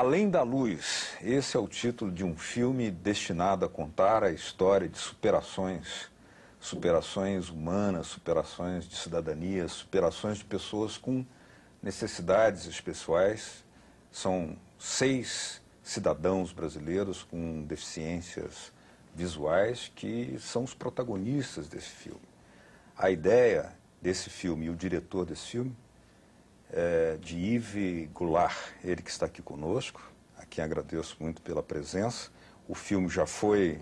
Além da Luz, esse é o título de um filme destinado a contar a história de superações, superações humanas, superações de cidadania, superações de pessoas com necessidades especiais. São 6 cidadãos brasileiros com deficiências visuais que são os protagonistas desse filme. A ideia desse filme e o diretor desse filme é de Yves Goulart, ele que está aqui conosco, a quem agradeço muito pela presença. O filme já foi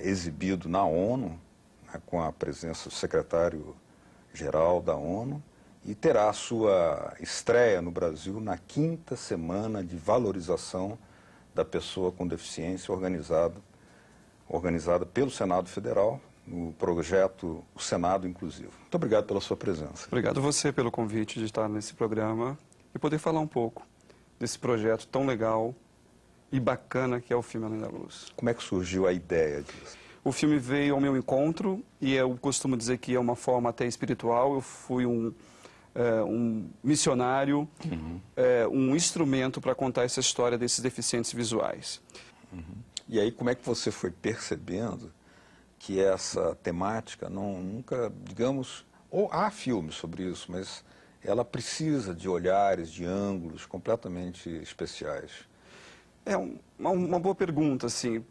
exibido na ONU, né, com a presença do secretário-geral da ONU, e terá a sua estreia no Brasil na 5ª Semana de Valorização da Pessoa com Deficiência, organizada pelo Senado Federal, no projeto O Senado Inclusivo. Muito obrigado pela sua presença. Obrigado a você pelo convite de estar nesse programa e poder falar um pouco desse projeto tão legal e bacana que é o filme Além da Luz. Como é que surgiu a ideia disso? O filme veio ao meu encontro e eu costumo dizer que é uma forma até espiritual. Eu fui um missionário, um instrumento para contar essa história desses deficientes visuais. E aí, como é que você foi percebendo que essa temática nunca, digamos, ou há filmes sobre isso, mas ela precisa de olhares, de ângulos completamente especiais? É uma boa pergunta, assim,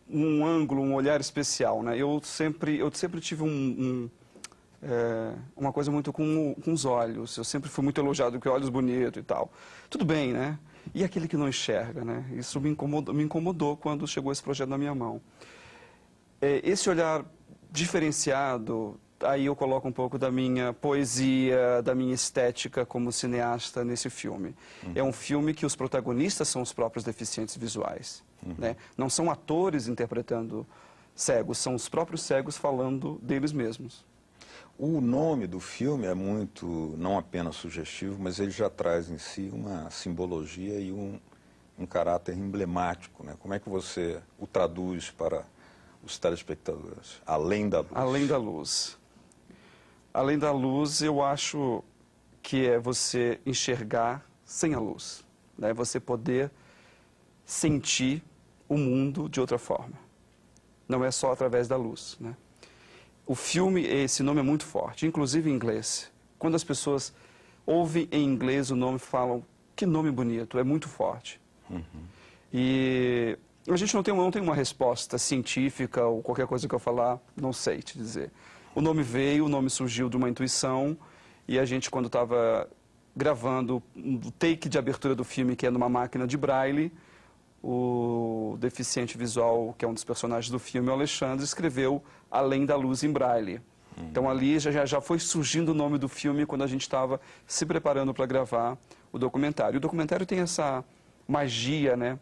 um ângulo, um olhar especial, né? Eu sempre tive uma coisa muito com os olhos. Eu sempre fui muito elogiado com olhos bonitos e tal. Tudo bem, né? E aquele que não enxerga, né? Isso me incomodou quando chegou esse projeto na minha mão. Esse olhar diferenciado, aí eu coloco um pouco da minha poesia, da minha estética como cineasta nesse filme. É um filme que os protagonistas são os próprios deficientes visuais, né? Não são atores interpretando cegos, são os próprios cegos falando deles mesmos. O nome do filme é muito, não apenas sugestivo, mas ele já traz em si uma simbologia e um caráter emblemático, né? Como é que você o traduz para os telespectadores? Além da Luz. Além da Luz. Além da luz, eu acho que é você enxergar sem a luz, né? Você poder sentir o mundo de outra forma. Não é só através da luz, né? O filme, esse nome é muito forte, inclusive em inglês. Quando as pessoas ouvem em inglês o nome, falam, que nome bonito, é muito forte. E a gente não tem uma resposta científica ou qualquer coisa que eu falar, não sei te dizer. O nome veio, o nome surgiu de uma intuição, e a gente, quando estava gravando o take de abertura do filme, que é numa máquina de braille, o deficiente visual, que é um dos personagens do filme, o Alexandre, escreveu Além da Luz em braille. Então ali já foi surgindo o nome do filme quando a gente estava se preparando para gravar o documentário. O documentário tem essa magia, né?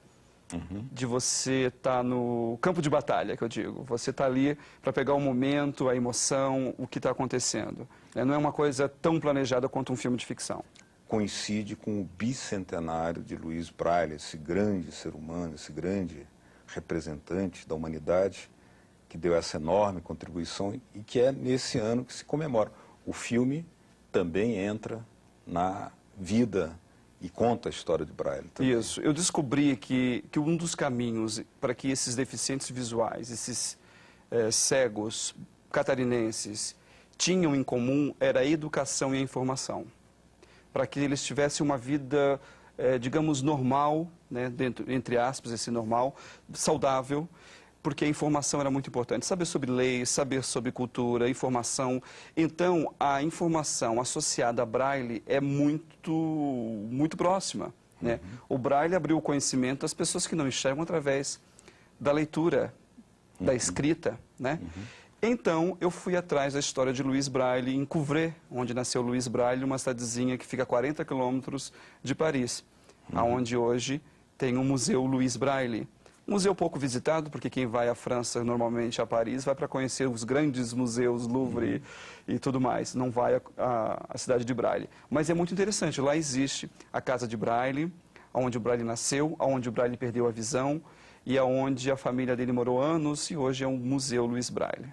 De você estar no campo de batalha, que eu digo. Você está ali para pegar o momento, a emoção, o que está acontecendo. Não é uma coisa tão planejada quanto um filme de ficção. Coincide com o bicentenário de Louis Braille, esse grande ser humano, esse grande representante da humanidade, que deu essa enorme contribuição e que é nesse ano que se comemora. O filme também entra na vida e conta a história de Braille também. Isso. Eu descobri que um dos caminhos para que esses deficientes visuais, esses cegos catarinenses, tinham em comum era a educação e a informação. Para que eles tivessem uma vida, digamos, normal, né, entre aspas, esse normal, saudável, porque a informação era muito importante. Saber sobre leis, saber sobre cultura, informação. Então, a informação associada a Braille é muito próxima, né? O Braille abriu o conhecimento às pessoas que não enxergam através da leitura, da escrita, né? Então, eu fui atrás da história de Louis Braille em Couvray, onde nasceu Louis Braille, uma cidadezinha que fica a 40 quilômetros de Paris, onde hoje tem o Museu Louis Braille. Museu pouco visitado, porque quem vai à França, normalmente a Paris, vai para conhecer os grandes museus, Louvre e tudo mais. Não vai à cidade de Braille. Mas é muito interessante, lá existe a casa de Braille, onde o Braille nasceu, onde o Braille perdeu a visão e onde a família dele morou anos e hoje é um Museu Louis Braille.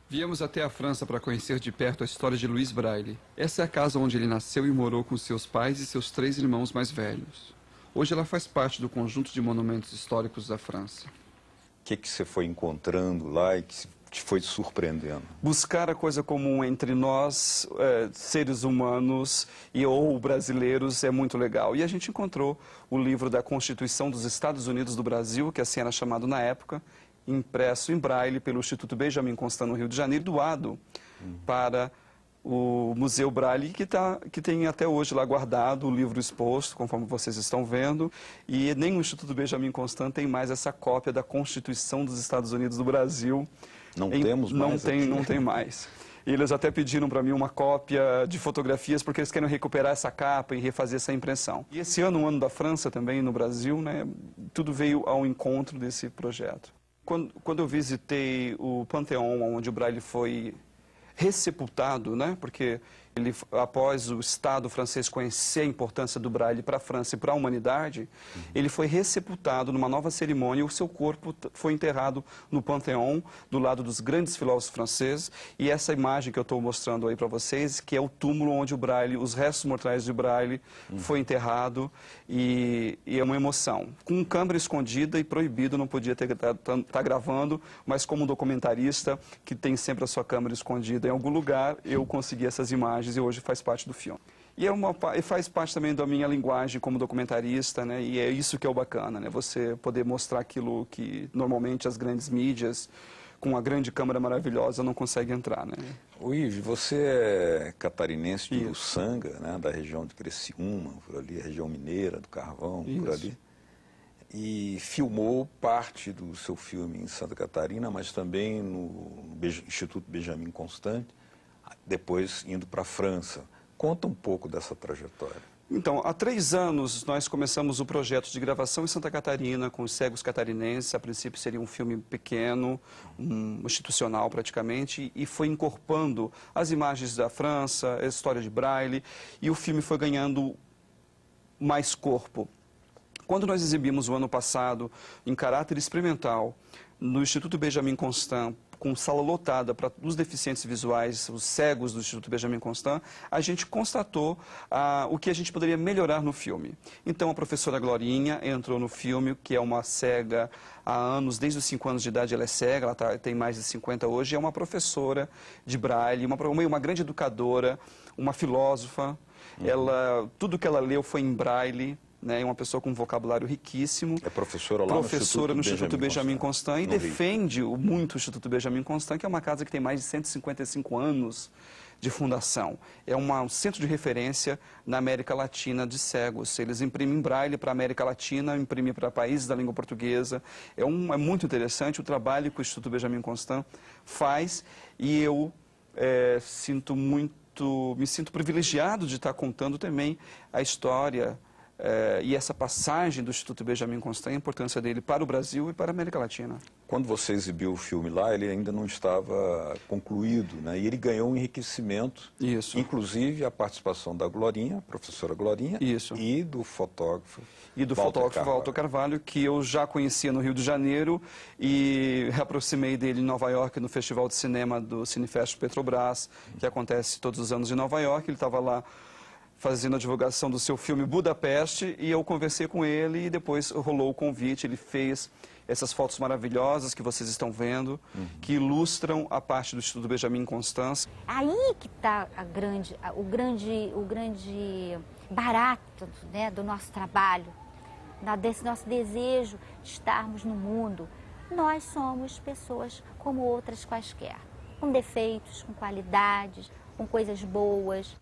Viemos até a França para conhecer de perto a história de Louis Braille. Essa é a casa onde ele nasceu e morou com seus pais e seus 3 irmãos mais velhos. Hoje ela faz parte do conjunto de monumentos históricos da França. O que você foi encontrando lá e que te foi surpreendendo? Buscar a coisa comum entre nós, seres humanos ou brasileiros, é muito legal. E a gente encontrou o livro da Constituição dos Estados Unidos do Brasil, que assim era chamado na época, impresso em braille pelo Instituto Benjamin Constant, no Rio de Janeiro, doado para o Museu Braille, que tem até hoje lá guardado o livro exposto, conforme vocês estão vendo, e nem o Instituto Benjamin Constant tem mais essa cópia da Constituição dos Estados Unidos do Brasil. Não temos mais? Não tem mais. Eles até pediram para mim uma cópia de fotografias, porque eles querem recuperar essa capa e refazer essa impressão. E esse ano, o ano da França também, no Brasil, né, tudo veio ao encontro desse projeto. Quando eu visitei o Panteão, onde o Braille foi ressepultado, né? Porque ele, após o Estado francês conhecer a importância do Braille para a França e para a humanidade, ele foi ressepultado numa nova cerimônia e o seu corpo foi enterrado no Panteão, do lado dos grandes filósofos franceses. E essa imagem que eu estou mostrando aí para vocês, que é o túmulo onde o Braille, os restos mortais de Braille, foi enterrado, e é uma emoção. Com câmera escondida e proibido, não podia estar gravando, mas como documentarista, que tem sempre a sua câmera escondida em algum lugar, eu consegui essas imagens e hoje faz parte do filme. E faz parte também da minha linguagem como documentarista, né? E é isso que é o bacana, né? Você poder mostrar aquilo que normalmente as grandes mídias, com uma grande câmera maravilhosa, não conseguem entrar, né? O Yves, você é catarinense de Uçanga, né? Da região de Criciúma, por ali, região mineira, do Carvão, por ali. E filmou parte do seu filme em Santa Catarina, mas também no Instituto Benjamin Constant, depois indo para a França. Conta um pouco dessa trajetória. Então, há 3 anos nós começamos o projeto de gravação em Santa Catarina com os cegos catarinenses. A princípio seria um filme pequeno, institucional praticamente, e foi incorporando as imagens da França, a história de Braille, e o filme foi ganhando mais corpo. Quando nós exibimos o ano passado, em caráter experimental, no Instituto Benjamin Constant, com sala lotada para os deficientes visuais, os cegos do Instituto Benjamin Constant, a gente constatou o que a gente poderia melhorar no filme. Então, a professora Glorinha entrou no filme, que é uma cega há anos, desde os 5 anos de idade ela é cega, ela tem mais de 50 hoje, é uma professora de Braille, uma grande educadora, uma filósofa. Tudo que ela leu foi em Braille. É uma pessoa com um vocabulário riquíssimo. É professora lá no Instituto Benjamin Constant e defende muito o Instituto Benjamin Constant, que é uma casa que tem mais de 155 anos de fundação. É um centro de referência na América Latina de cegos. Eles imprimem Braille para a América Latina, imprimem para países da língua portuguesa. É muito interessante o trabalho que o Instituto Benjamin Constant faz, e eu me sinto privilegiado de estar contando também a história e essa passagem do Instituto Benjamin Constant, a importância dele para o Brasil e para a América Latina. Quando você exibiu o filme lá, ele ainda não estava concluído, né? E ele ganhou um enriquecimento, inclusive a participação da Glorinha, professora Glorinha, e do fotógrafo Walter Carvalho, que eu já conhecia no Rio de Janeiro e reaproximei dele em Nova York, no Festival de Cinema do Cinefest Petrobras, que acontece todos os anos em Nova York. Ele estava lá fazendo a divulgação do seu filme Budapeste, e eu conversei com ele e depois rolou o convite. Ele fez essas fotos maravilhosas que vocês estão vendo, que ilustram a parte do Instituto Benjamin Constant. Aí que está o grande barato, né, do nosso trabalho, desse nosso desejo de estarmos no mundo. Nós somos pessoas como outras quaisquer, com defeitos, com qualidades, com coisas boas.